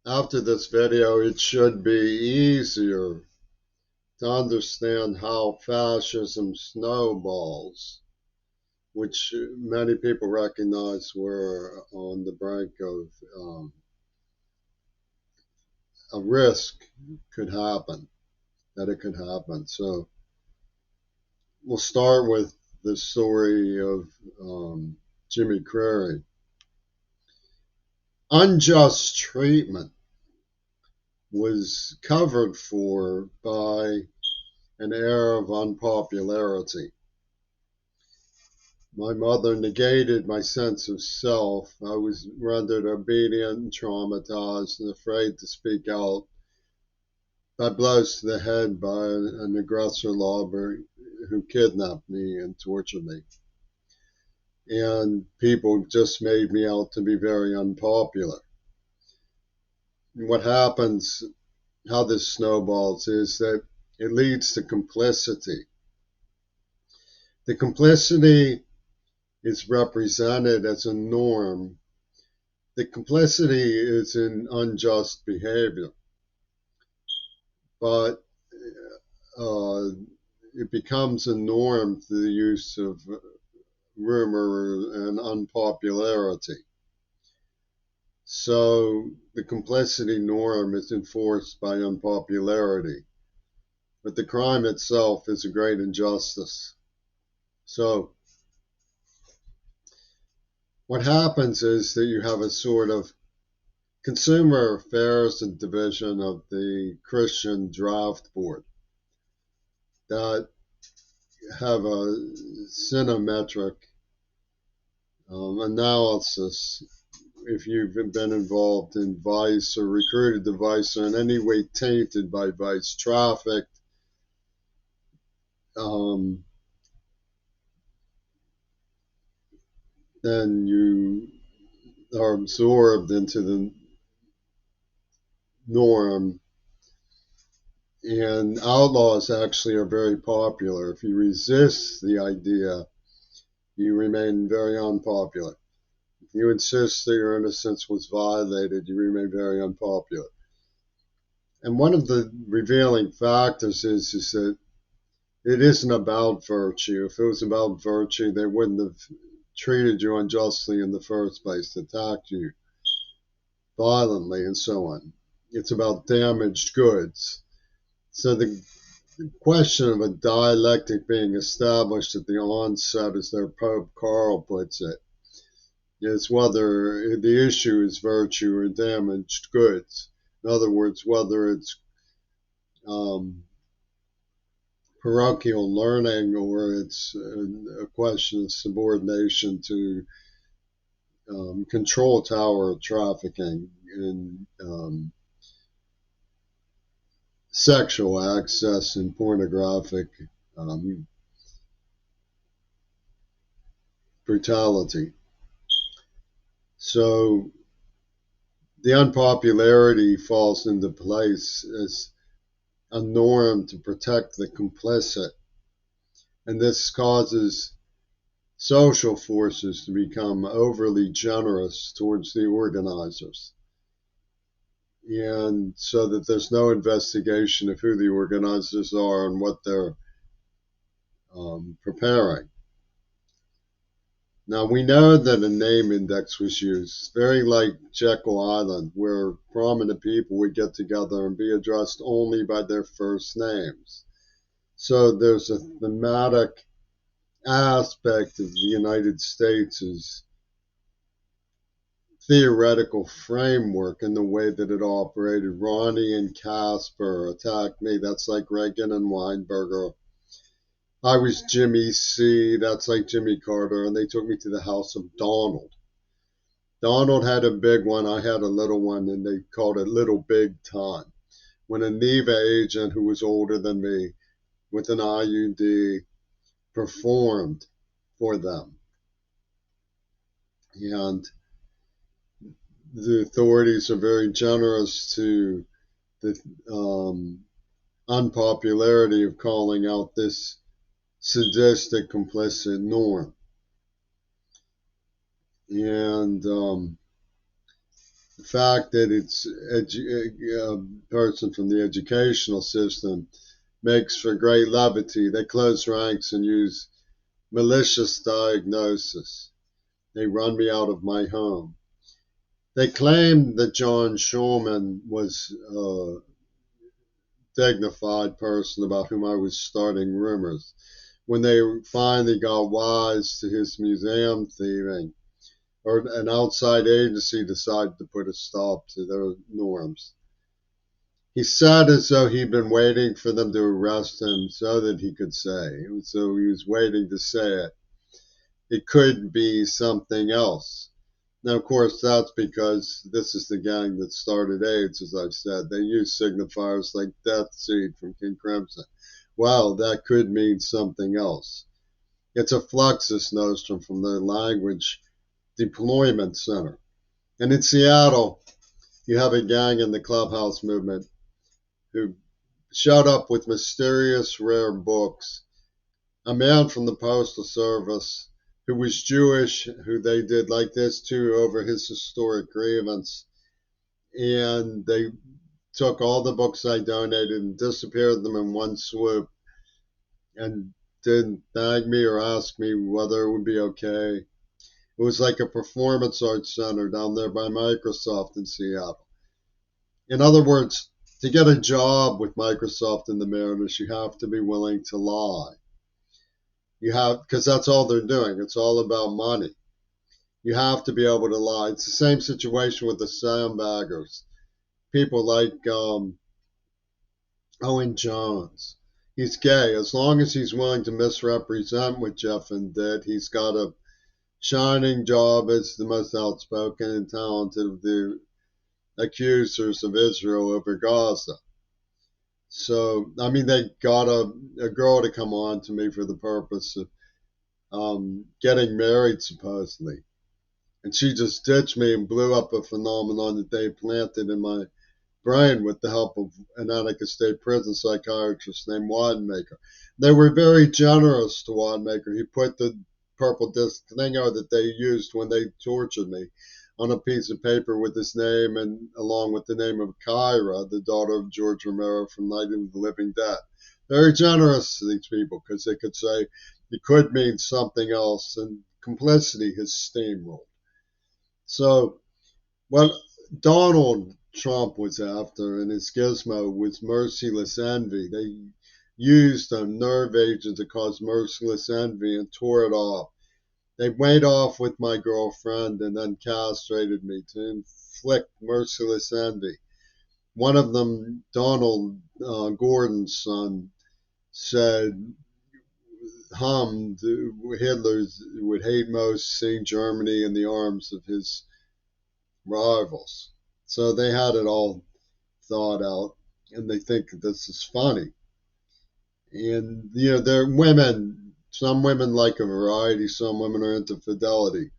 After this video, it should be easier to understand how fascism snowballs, which many people recognize were on the brink of a risk could happen, that it could happen. So we'll start with the story of Jimmy Crary. Unjust treatment was covered for by an air of unpopularity. My mother negated my sense of self. I was rendered obedient and traumatized and afraid to speak out by blows to the head by an aggressor lawyer who kidnapped me and tortured me. And people just made me out to be very unpopular. What happens, how this snowballs, is that it leads to complicity. The complicity is represented as a norm. The complicity is in unjust behavior, but uh, it becomes a norm through the use of rumor and unpopularity. So the complicity norm is enforced by unpopularity, but the crime itself is a great injustice. So what happens is that you have a sort of consumer affairs division of the Christian Draft Board that have a sinometric analysis. If you've been involved in vice or recruited to vice or in any way tainted by vice, trafficked, um, then you are absorbed into the norm. And outlaws actually are very popular. If you resist the idea, you remain very unpopular. If you insist that your innocence was violated, you remain very unpopular. And one of the revealing factors is that it isn't about virtue. If it was about virtue, they wouldn't have treated you unjustly in the first place, attacked you violently, and so on. It's about damaged goods. So the question of a dialectic being established at the onset, as their Pope Carl puts it, is whether the issue is virtue or damaged goods. In other words, whether it's um, parochial learning or it's a question of subordination to control tower trafficking and sexual access and pornographic um, brutality. So the unpopularity falls into place as a norm to protect the complicit. And this causes social forces to become overly generous towards the organizers. And so that there's no investigation of who the organizers are and what they're preparing. Now, we know that a name index was used, very like Jekyll Island, where prominent people would get together and be addressed only by their first names. So there's a thematic aspect of the United States' theoretical framework in the way that it operated. Ronnie and Casper attacked me. That's like Reagan and Weinberger. I was Jimmy C. That's like Jimmy Carter. And they took me to the house of Donald. Donald had a big one. I had a little one, and they called it Little Big Time. When a NEVA agent who was older than me with an IUD performed for them. And the authorities are very generous to the unpopularity of calling out this sadistic, complicit norm. And The fact that it's a person from the educational system makes for great levity. They close ranks and use malicious diagnosis. They run me out of my home. They claimed that John Schulman was a dignified person about whom I was starting rumors. When they finally got wise to his museum thieving, or an outside agency decided to put a stop to their norms. He said as though he'd been waiting for them to arrest him so that he could say. So he was waiting to say it. It could be something else. Now, of course, that's because this is the gang that started AIDS, as I've said. They use signifiers like Death Seed from King Crimson. Well, that could mean something else. It's a fluxus nostrum from their language deployment center. And in Seattle, you have a gang in the clubhouse movement who showed up with mysterious rare books. A man from the Postal Service who was Jewish, who they did like this too over his historic grievance. And they took all the books I donated and disappeared them in one swoop and didn't thank me or ask me whether it would be okay. It was like a performance arts center down there by Microsoft in Seattle. In other words, to get a job with Microsoft and the Mariners, you have to be willing to lie. You have, because that's all they're doing. It's all about money. You have to be able to lie. It's the same situation with the sandbaggers. People like Owen Jones. He's gay. As long as he's willing to misrepresent what Jeffin did, he's got a shining job as the most outspoken and talented of the accusers of Israel over Gaza. So, I mean, they got a girl to come on to me for the purpose of getting married, supposedly. And she just ditched me and blew up a phenomenon that they planted in my brain with the help of an Antichrist State Prison psychiatrist named Wademaker. They were very generous to Wademaker. He put the purple disc thing out that they used when they tortured me on a piece of paper with his name and along with the name of Kyra, the daughter of George Romero from Night of the Living Dead. Very generous to these people because they could say it could mean something else, and complicity has steamrolled. So what Donald Trump was after in his gizmo was merciless envy. They used a nerve agent to cause merciless envy and tore it off. They made off with my girlfriend and then castrated me to inflict merciless envy. One of them, Donald Gordon's son, said Hitler would hate most seeing Germany in the arms of his rivals. So they had it all thought out, and they think that this is funny. And, they're women. Some women like a variety, some women are into fidelity.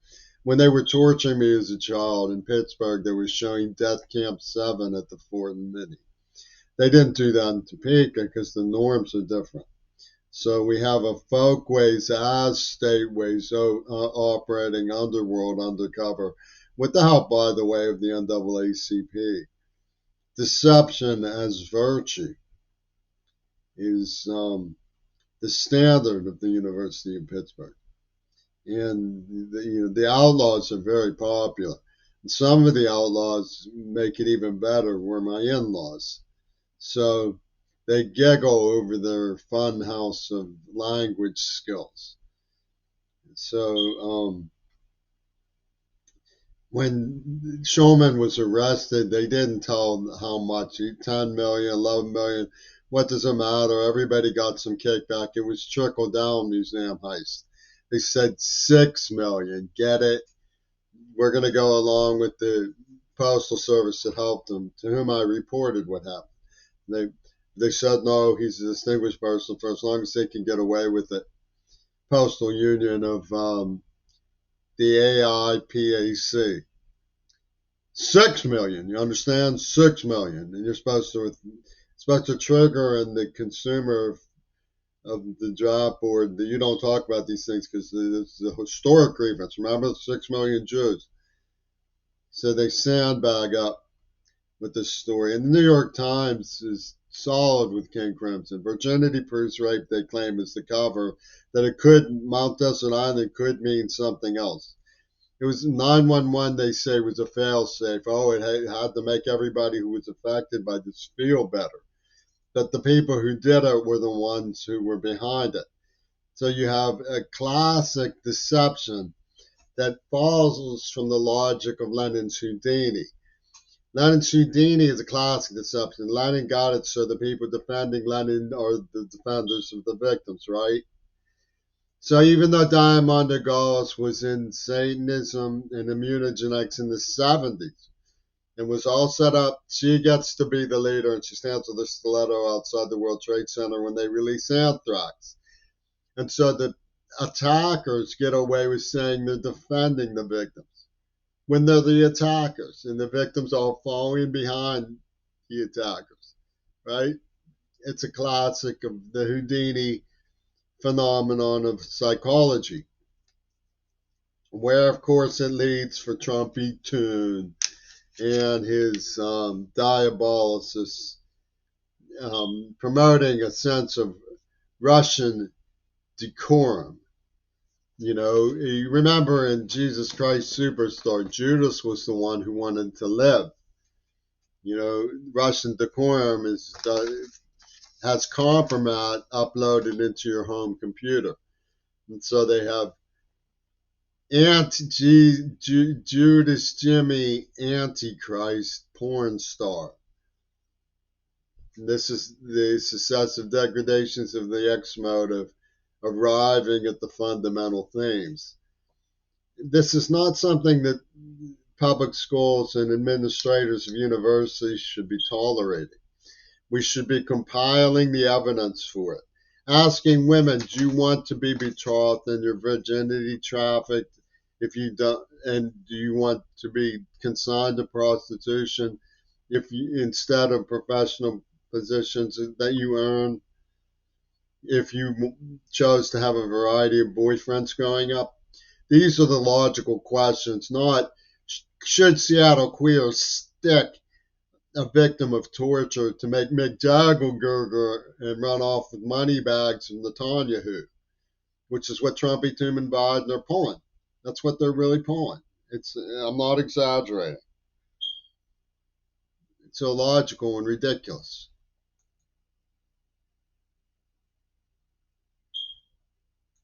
When they were torturing me as a child in Pittsburgh, they were showing Death Camp 7 at the Fort and Mini. They didn't do that in Topeka because the norms are different. So we have a folkways as stateways operating underworld undercover with the help, by the way, of the NAACP. Deception as virtue is the standard of the University of Pittsburgh. And the outlaws are very popular. And some of the outlaws make it even better were my in-laws. So they giggle over their fun house of language skills. So when Shulman was arrested, they didn't tell how much, 10 million, 11 million. What does it matter? Everybody got some kickback. It was trickle down museum heist. They said 6 million. Get it? We're going to go along with the Postal Service that helped him, to whom I reported what happened. They said, no, he's a distinguished person for as long as they can get away with it. Postal Union of the AIPAC. 6 million, you understand? 6 million. And you're supposed to trigger in the consumer of the job board that you don't talk about these things because it's a historic grievance. Remember, 6 million Jews. So they sandbag up with this story. And the New York Times is solid with King Crimson. Virginity proves rape, they claim, is the cover, that it could, Mount Desert Island could mean something else. It was 911, they say, was a failsafe. Oh, it had to make everybody who was affected by this feel better. But the people who did it were the ones who were behind it. So you have a classic deception that follows from the logic of Lenin's Houdini. Lenin's Houdini is a classic deception. Lenin got it so the people defending Lenin are the defenders of the victims, right? So even though Diamanda Gallis was in Satanism and immunogenetics in the 70s and was all set up, she gets to be the leader and she stands with a stiletto outside the World Trade Center when they release anthrax. And so the attackers get away with saying they're defending the victims when they're the attackers and the victims are following behind the attackers, right? It's a classic of the Houdini phenomenon of psychology, where, of course, it leads for Trumpy Toon and his diabolicus, promoting a sense of Russian decorum. You know, you remember in Jesus Christ Superstar, Judas was the one who wanted to live. You know, Russian decorum has compromise uploaded into your home computer. And so they have Judas Jimmy Antichrist pornstar. This is the successive degradations of the X motive arriving at the fundamental themes. This is not something that public schools and administrators of universities should be tolerating. We should be compiling the evidence for it. Asking women, do you want to be betrothed and your virginity trafficked? If you don't, and do you want to be consigned to prostitution if you, instead of professional positions that you earn, if you chose to have a variety of boyfriends growing up? These are the logical questions, not should Seattle queers stick a victim of torture to make Mick Jagger and run off with money bags from Netanyahu, which is what Trumpy, Toom, and Biden are pulling. That's what they're really pulling. I'm not exaggerating. It's illogical and ridiculous.